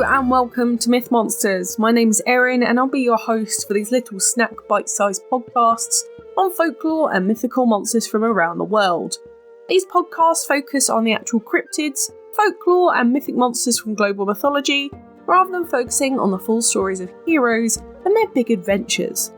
and welcome to Myth Monsters. My name's Erin and I'll be your host for these little snack bite-sized podcasts on folklore and mythical monsters from around the world. These podcasts focus on the actual cryptids, folklore and mythic monsters from global mythology, rather than focusing on the full stories of heroes and their big adventures.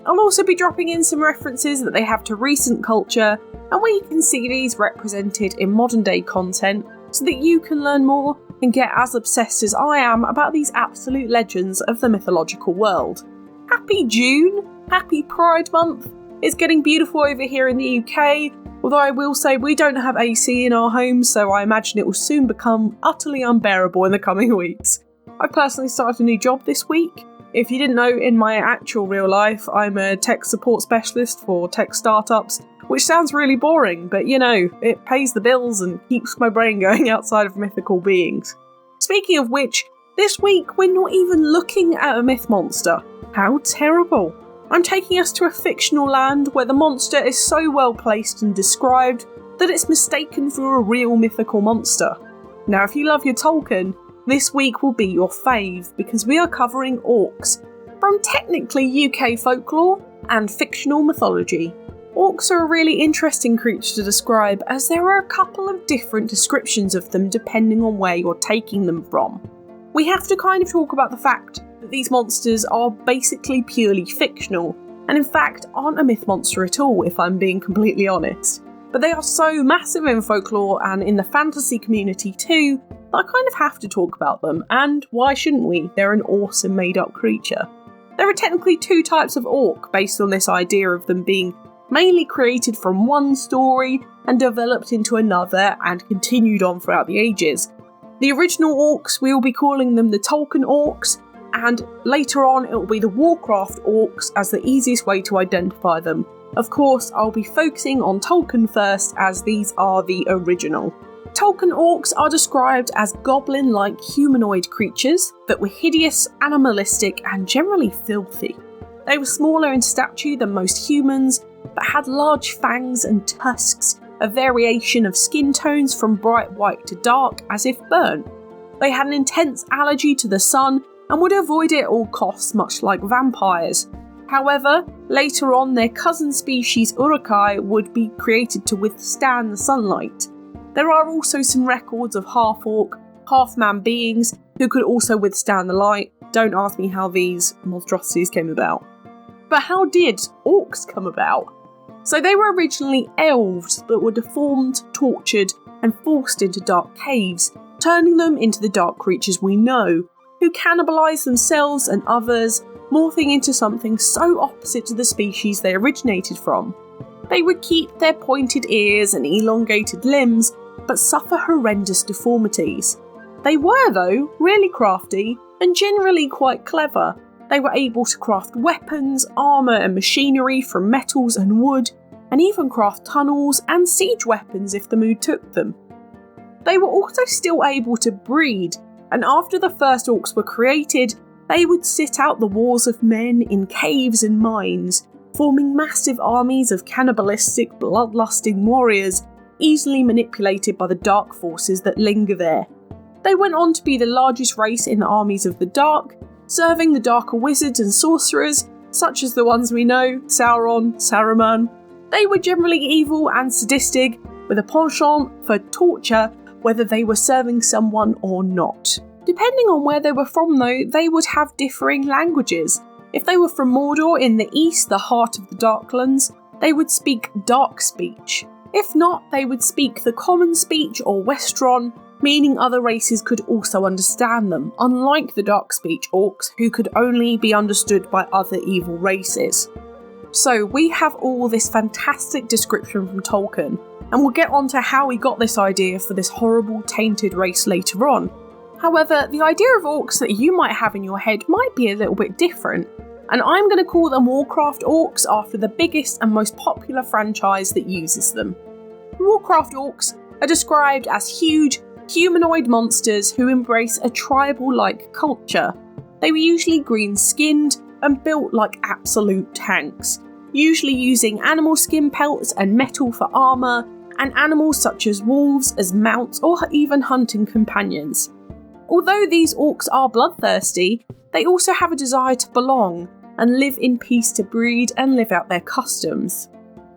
I'll also be dropping in some references that they have to recent culture and where you can see these represented in modern day content so that you can learn more and get as obsessed as I am about these absolute legends of the mythological world. Happy June! Happy Pride Month! It's getting beautiful over here in the UK, although I will say we don't have AC in our homes, so I imagine it will soon become utterly unbearable in the coming weeks. I personally started a new job this week. If you didn't know, in my actual real life, I'm a tech support specialist for tech startups, which sounds really boring, but you know, it pays the bills and keeps my brain going outside of mythical beings. Speaking of which, this week we're not even looking at a myth monster. How terrible. I'm taking us to a fictional land where the monster is so well placed and described that it's mistaken for a real mythical monster. Now, if you love your Tolkien, this week will be your fave because we are covering orcs, from technically UK folklore and fictional mythology. Orcs are a really interesting creature to describe as there are a couple of different descriptions of them depending on where you're taking them from. We have to kind of talk about the fact that these monsters are basically purely fictional, and in fact aren't a myth monster at all if I'm being completely honest. But they are so massive in folklore and in the fantasy community too, that I kind of have to talk about them, and why shouldn't we? They're an awesome made up creature. There are technically two types of orc based on this idea of them being mainly created from one story and developed into another and continued on throughout the ages. The original orcs, we will be calling them the Tolkien Orcs, and later on it will be the Warcraft Orcs as the easiest way to identify them. Of course, I'll be focusing on Tolkien first as these are the original. Tolkien Orcs are described as goblin-like humanoid creatures that were hideous, animalistic and generally filthy. They were smaller in stature than most humans, but had large fangs and tusks, a variation of skin tones from bright white to dark as if burnt. They had an intense allergy to the sun and would avoid it at all costs, much like vampires. However, later on their cousin species Uruk-hai would be created to withstand the sunlight. There are also some records of half-orc, half-man beings who could also withstand the light. Don't ask me how these monstrosities came about. But how did orcs come about? So they were originally elves that were deformed, tortured, and forced into dark caves, turning them into the dark creatures we know, who cannibalised themselves and others, morphing into something so opposite to the species they originated from. They would keep their pointed ears and elongated limbs, but suffer horrendous deformities. They were, though, really crafty and generally quite clever. They were able to craft weapons, armour and machinery from metals and wood, and even craft tunnels and siege weapons if the mood took them. They were also still able to breed, and after the first orcs were created, they would sit out the wars of men in caves and mines, forming massive armies of cannibalistic, bloodlusting warriors, easily manipulated by the dark forces that linger there. They went on to be the largest race in the armies of the dark, serving the darker wizards and sorcerers, such as the ones we know, Sauron, Saruman. They were generally evil and sadistic, with a penchant for torture, whether they were serving someone or not. Depending on where they were from though, they would have differing languages. If they were from Mordor in the east, the heart of the Darklands, they would speak dark speech. If not, they would speak the common speech or Westron, meaning other races could also understand them, unlike the dark speech orcs who could only be understood by other evil races. So we have all this fantastic description from Tolkien, and we'll get on to how he got this idea for this horrible tainted race later on. However, the idea of orcs that you might have in your head might be a little bit different, and I'm going to call them Warcraft Orcs after the biggest and most popular franchise that uses them. Warcraft Orcs are described as huge, humanoid monsters who embrace a tribal-like culture. They were usually green-skinned and built like absolute tanks, usually using animal skin pelts and metal for armour, and animals such as wolves as mounts or even hunting companions. Although these orcs are bloodthirsty, they also have a desire to belong and live in peace to breed and live out their customs.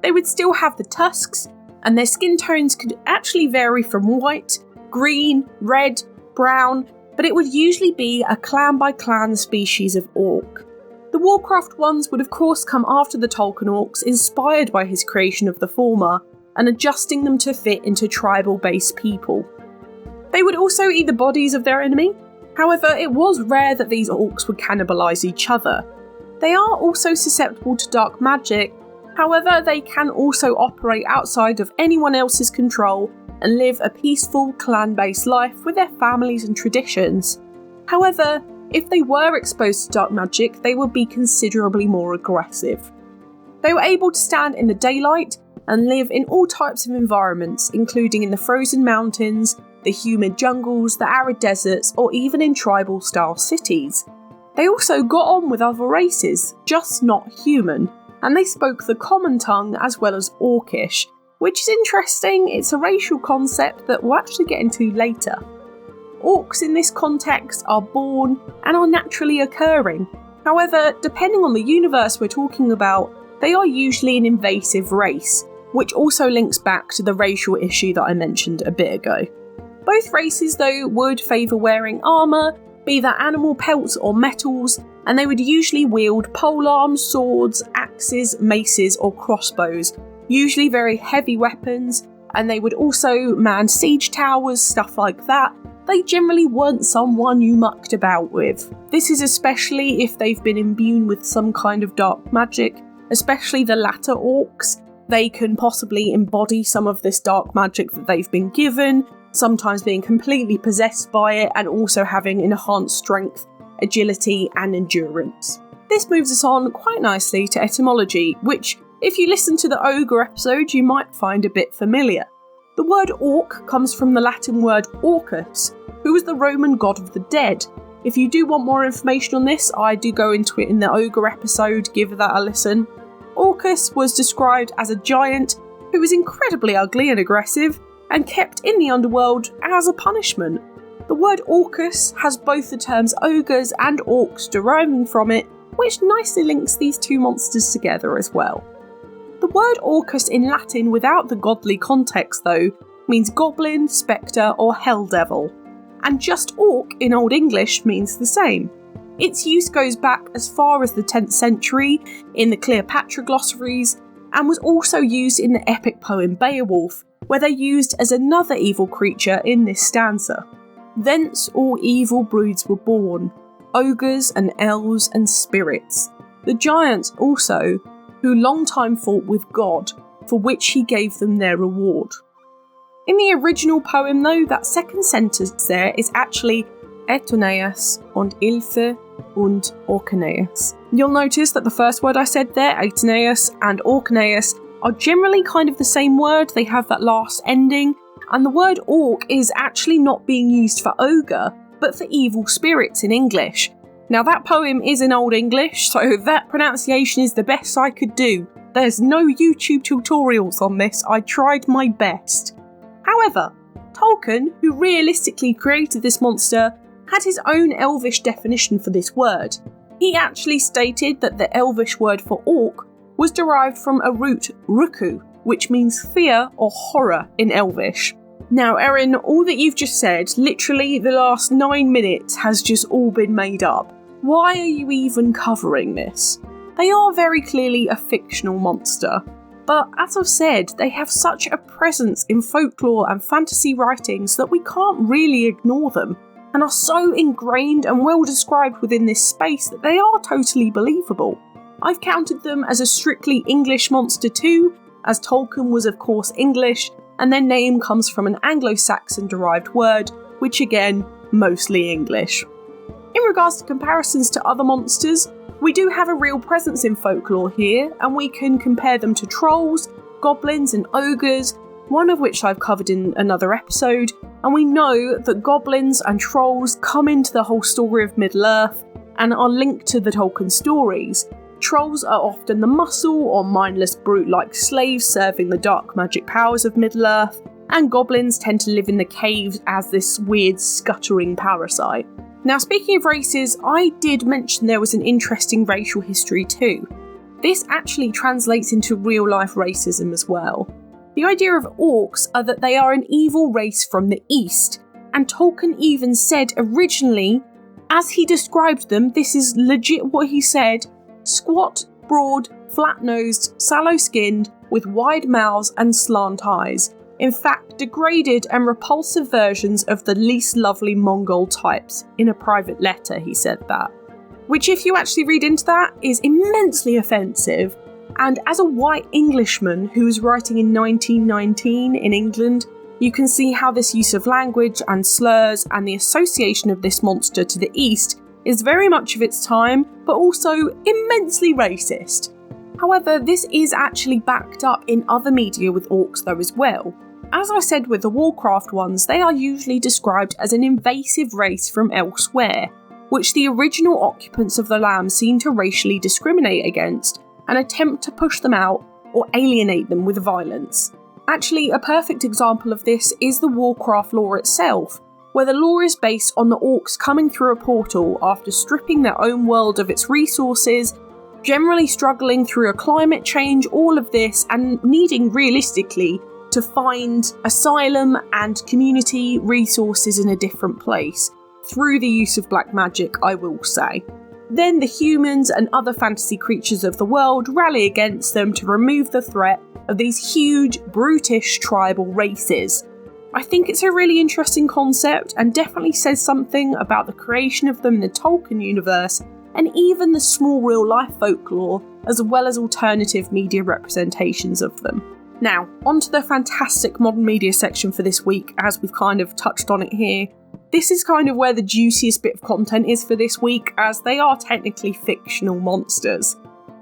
They would still have the tusks, and their skin tones could actually vary from white, green, red, brown, but it would usually be a clan by clan species of orc. The Warcraft ones would of course come after the Tolkien Orcs, inspired by his creation of the former, and adjusting them to fit into tribal-based people. They would also eat the bodies of their enemy. However, it was rare that these orcs would cannibalise each other. They are also susceptible to dark magic. However, they can also operate outside of anyone else's control and live a peaceful clan-based life with their families and traditions. However, if they were exposed to dark magic, they would be considerably more aggressive. They were able to stand in the daylight and live in all types of environments, including in the frozen mountains, the humid jungles, the arid deserts, or even in tribal-style cities. They also got on with other races, just not human, and they spoke the common tongue as well as Orcish, which is interesting. It's a racial concept that we'll actually get into later. Orcs in this context are born and are naturally occurring. However, depending on the universe we're talking about, they are usually an invasive race, which also links back to the racial issue that I mentioned a bit ago. Both races, though, would favour wearing armour, be that animal pelts or metals, and they would usually wield polearms, swords, axes, maces or crossbows, usually very heavy weapons, and they would also man siege towers, stuff like that. They generally weren't someone you mucked about with. This is especially if they've been imbued with some kind of dark magic, especially the latter orcs. They can possibly embody some of this dark magic that they've been given, sometimes being completely possessed by it and also having enhanced strength, agility and endurance. This moves us on quite nicely to etymology, which, if you listen to the ogre episode, you might find a bit familiar. The word orc comes from the Latin word Orcus, who was the Roman god of the dead. If you do want more information on this, I do go into it in the ogre episode, give that a listen. Orcus was described as a giant who was incredibly ugly and aggressive, and kept in the underworld as a punishment. The word Orcus has both the terms ogres and orcs deriving from it, which nicely links these two monsters together as well. The word Orcus in Latin without the godly context, though, means goblin, spectre or hell devil, and just orc in Old English means the same. Its use goes back as far as the 10th century in the Cleopatra glossaries, and was also used in the epic poem Beowulf, where they're used as another evil creature in this stanza. Thence all evil broods were born, ogres and elves and spirits, the giants also, who long time fought with God, for which he gave them their reward. In the original poem though, that second sentence there is actually Etoneas und Ilfe und Orcaneas. You'll notice that the first word I said there, Etoneas and Orcaneas, are generally kind of the same word. They have that last ending, and the word orc is actually not being used for ogre, but for evil spirits in English. Now that poem is in Old English, so that pronunciation is the best I could do. There's no YouTube tutorials on this, I tried my best. However, Tolkien, who realistically created this monster, had his own Elvish definition for this word. He actually stated that the Elvish word for orc was derived from a root ruku, which means fear or horror in Elvish. Now Erin, all that you've just said, literally the last 9 minutes has just all been made up. Why are you even covering this? They are very clearly a fictional monster, but as I've said, they have such a presence in folklore and fantasy writings that we can't really ignore them, and are so ingrained and well described within this space that they are totally believable. I've counted them as a strictly English monster too, as Tolkien was of course English, and their name comes from an Anglo-Saxon derived word, which again, mostly English. In regards to comparisons to other monsters, we do have a real presence in folklore here, and we can compare them to trolls, goblins and ogres, one of which I've covered in another episode, and we know that goblins and trolls come into the whole story of Middle-earth and are linked to the Tolkien stories. Trolls are often the muscle or mindless brute-like slaves serving the dark magic powers of Middle-earth, and goblins tend to live in the caves as this weird scuttering parasite. Now, speaking of races, I did mention there was an interesting racial history too. This actually translates into real-life racism as well. The idea of orcs are that they are an evil race from the east, and Tolkien even said originally, as he described them, this is legit what he said, squat, broad, flat-nosed, sallow-skinned, with wide mouths and slant eyes. In fact, degraded and repulsive versions of the least lovely Mongol types. In a private letter, he said that. Which, if you actually read into that, is immensely offensive. And as a white Englishman who was writing in 1919 in England, you can see how this use of language and slurs and the association of this monster to the east is very much of its time, but also immensely racist. However, this is actually backed up in other media with orcs though as well. As I said with the Warcraft ones, they are usually described as an invasive race from elsewhere, which the original occupants of the land seem to racially discriminate against and attempt to push them out or alienate them with violence. Actually, a perfect example of this is the Warcraft Law itself, where the law is based on the orcs coming through a portal after stripping their own world of its resources, generally struggling through a climate change, all of this, and needing realistically to find asylum and community resources in a different place, through the use of black magic, I will say. Then the humans and other fantasy creatures of the world rally against them to remove the threat of these huge, brutish tribal races. I think it's a really interesting concept and definitely says something about the creation of them in the Tolkien universe and even the small real-life folklore, as well as alternative media representations of them. Now, onto the fantastic modern media section for this week, as we've kind of touched on it here. This is kind of where the juiciest bit of content is for this week, as they are technically fictional monsters.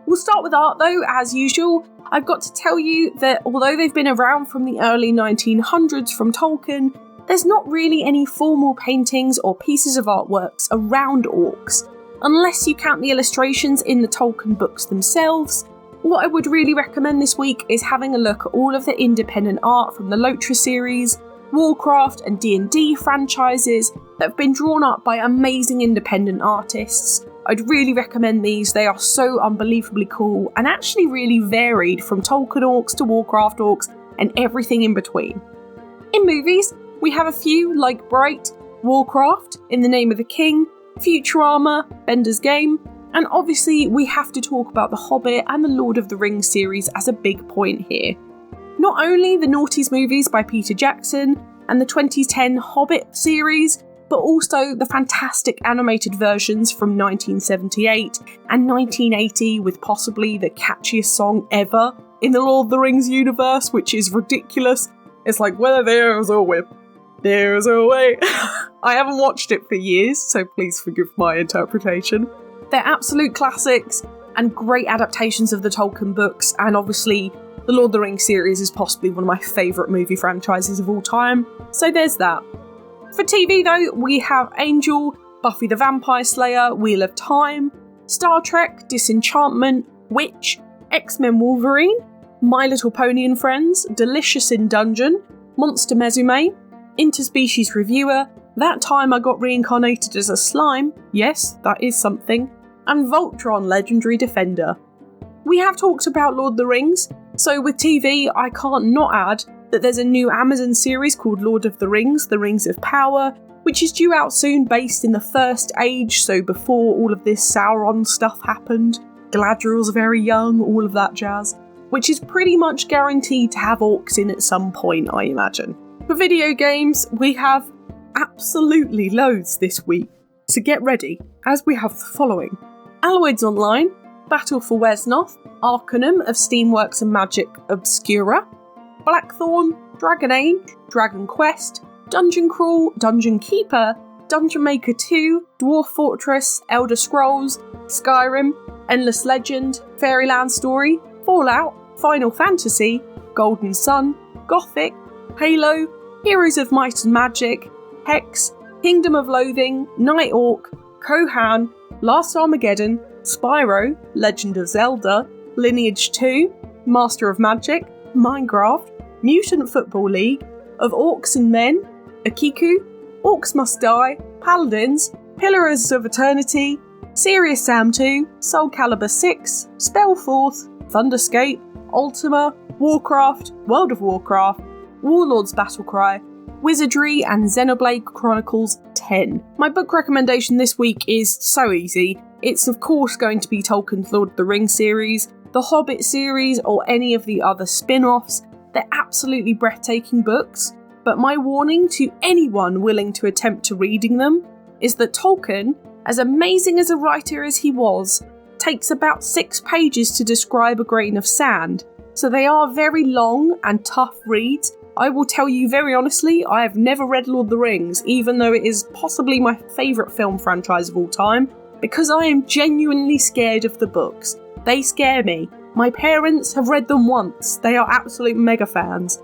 We'll start with art though, as usual. I've got to tell you that although they've been around from the early 1900s from Tolkien, there's not really any formal paintings or pieces of artworks around orcs, unless you count the illustrations in the Tolkien books themselves. What I would really recommend this week is having a look at all of the independent art from the Lotra series, Warcraft and D&D franchises that have been drawn up by amazing independent artists. I'd really recommend these. They are so unbelievably cool and actually really varied from Tolkien Orcs to Warcraft Orcs and everything in between. In movies, we have a few like Bright, Warcraft, In the Name of the King, Futurama, Bender's Game, and obviously we have to talk about The Hobbit and the Lord of the Rings series as a big point here. Not only the Naughties movies by Peter Jackson and the 2010 Hobbit series, but also the fantastic animated versions from 1978 and 1980 with possibly the catchiest song ever in the Lord of the Rings universe, which is ridiculous. It's like, whether there's a whip, there's a way. I haven't watched it for years, so please forgive my interpretation. They're absolute classics and great adaptations of the Tolkien books, and obviously the Lord of the Rings series is possibly one of my favourite movie franchises of all time, so there's that. For TV though, we have Angel, Buffy the Vampire Slayer, Wheel of Time, Star Trek, Disenchantment, Witch, X-Men Wolverine, My Little Pony and Friends, Delicious in Dungeon, Monster Mezume, Interspecies Reviewer, That Time I Got Reincarnated as a Slime, yes, that is something, and Voltron Legendary Defender. We have talked about Lord of the Rings, so with TV I can't not add that there's a new Amazon series called Lord of the Rings, The Rings of Power, which is due out soon based in the First Age, so before all of this Sauron stuff happened. Galadriel's very young, all of that jazz, which is pretty much guaranteed to have orcs in at some point, I imagine. For video games, we have absolutely loads this week, so get ready, as we have the following. Alloids Online, Battle for Wesnoth, Arcanum of Steamworks and Magic Obscura, Blackthorn, Dragon Age, Dragon Quest, Dungeon Crawl, Dungeon Keeper, Dungeon Maker 2, Dwarf Fortress, Elder Scrolls, Skyrim, Endless Legend, Fairyland Story, Fallout, Final Fantasy, Golden Sun, Gothic, Halo, Heroes of Might and Magic, Hex, Kingdom of Loathing, Night Orc, Kohan, Last Armageddon, Spyro, Legend of Zelda, Lineage 2, Master of Magic, Minecraft, Mutant Football League, of Orcs and Men, Akiku, Orcs Must Die, Paladins, Pillars of Eternity, Serious Sam 2, Soul Calibur 6, Spellforth, Thunderscape, Ultima, Warcraft, World of Warcraft, Warlords Battlecry, Wizardry, and Xenoblade Chronicles 10. My book recommendation this week is so easy. It's of course going to be Tolkien's Lord of the Rings series, the Hobbit series, or any of the other spin-offs. They're absolutely breathtaking books, but my warning to anyone willing to attempt to reading them is that Tolkien, as amazing as a writer as he was, takes about 6 pages to describe a grain of sand. So they are very long and tough reads. I will tell you very honestly, I have never read Lord of the Rings, even though it is possibly my favourite film franchise of all time, because I am genuinely scared of the books. They scare me. My parents have read them once. They are absolute mega fans.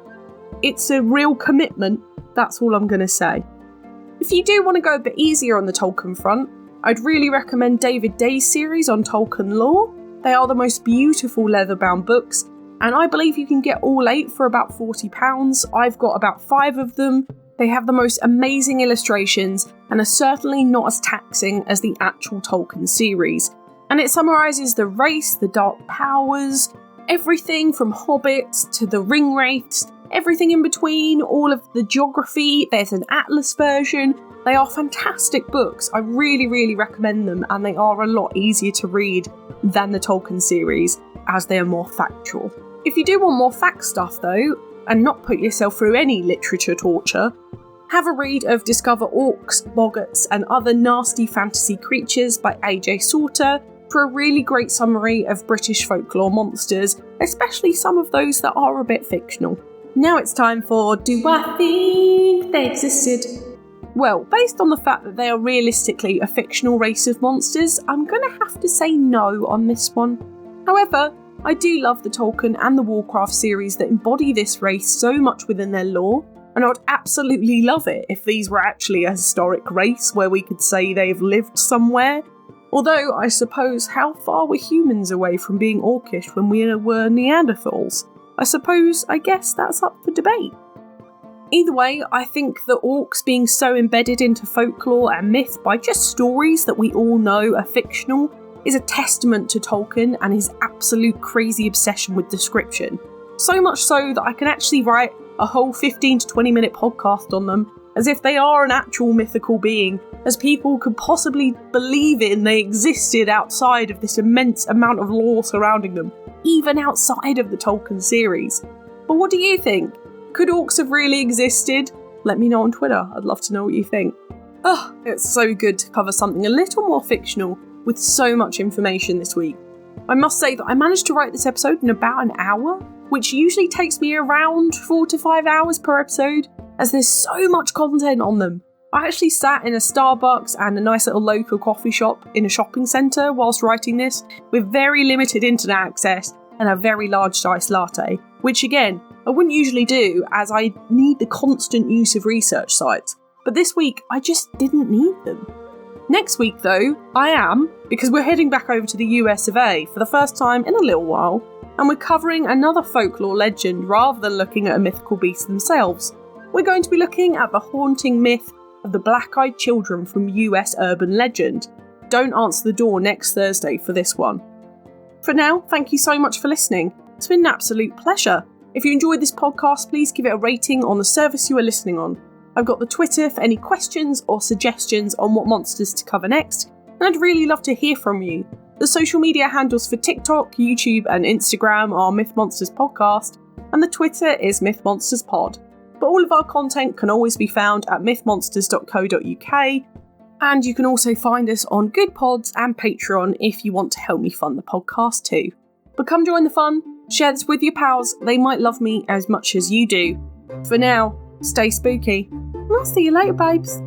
It's a real commitment, that's all I'm going to say. If you do want to go a bit easier on the Tolkien front, I'd really recommend David Day's series on Tolkien Law. They are the most beautiful leather-bound books, and I believe you can get all 8 for about £40. I've got about 5 of them. They have the most amazing illustrations and are certainly not as taxing as the actual Tolkien series. And it summarises the race, the dark powers, everything from hobbits to the ring wraiths, everything in between, all of the geography. There's an atlas version. They are fantastic books. I really, really recommend them, and they are a lot easier to read than the Tolkien series, as they are more factual. If you do want more fact stuff though, and not put yourself through any literature torture, have a read of Discover Orcs, Boggarts and Other Nasty Fantasy Creatures by AJ Sauter for a really great summary of British folklore monsters, especially some of those that are a bit fictional. Now it's time for Do I Think They Existed? Well, based on the fact that they are realistically a fictional race of monsters, I'm going to have to say no on this one. However, I do love the Tolkien and the Warcraft series that embody this race so much within their lore, and I would absolutely love it if these were actually a historic race where we could say they've lived somewhere. Although, I suppose, how far were humans away from being Orcish when we were Neanderthals? I guess that's up for debate. Either way, I think the orcs being so embedded into folklore and myth by just stories that we all know are fictional is a testament to Tolkien and his absolute crazy obsession with description. So much so that I can actually write a whole 15 to 20 minute podcast on them as if they are an actual mythical being, as people could possibly believe in they existed outside of this immense amount of lore surrounding them, even outside of the Tolkien series. But what do you think? Could orcs have really existed? Let me know on Twitter, I'd love to know what you think. It's so good to cover something a little more fictional with so much information this week. I must say that I managed to write this episode in about an hour, which usually takes me around 4 to 5 hours per episode, as there's so much content on them. I actually sat in a Starbucks and a nice little local coffee shop in a shopping centre whilst writing this, with very limited internet access and a very large iced latte, which again, I wouldn't usually do as I need the constant use of research sites, but this week I just didn't need them. Next week though, I am, because we're heading back over to the US of A for the first time in a little while, and we're covering another folklore legend rather than looking at a mythical beast themselves. We're going to be looking at the haunting myth of the black-eyed children from US urban legend. Don't answer the door next Thursday for this one. For now, thank you so much for listening. It's been an absolute pleasure. If you enjoyed this podcast, please give it a rating on the service you are listening on. I've got the Twitter for any questions or suggestions on what monsters to cover next, and I'd really love to hear from you. The social media handles for TikTok, YouTube and Instagram are Myth Monsters Podcast, and the Twitter is Myth Monsters Pod. But all of our content can always be found at mythmonsters.co.uk, and you can also find us on Good Pods and Patreon if you want to help me fund the podcast too. But come join the fun, share this with your pals, they might love me as much as you do. For now, stay spooky. I'll see you later, babes.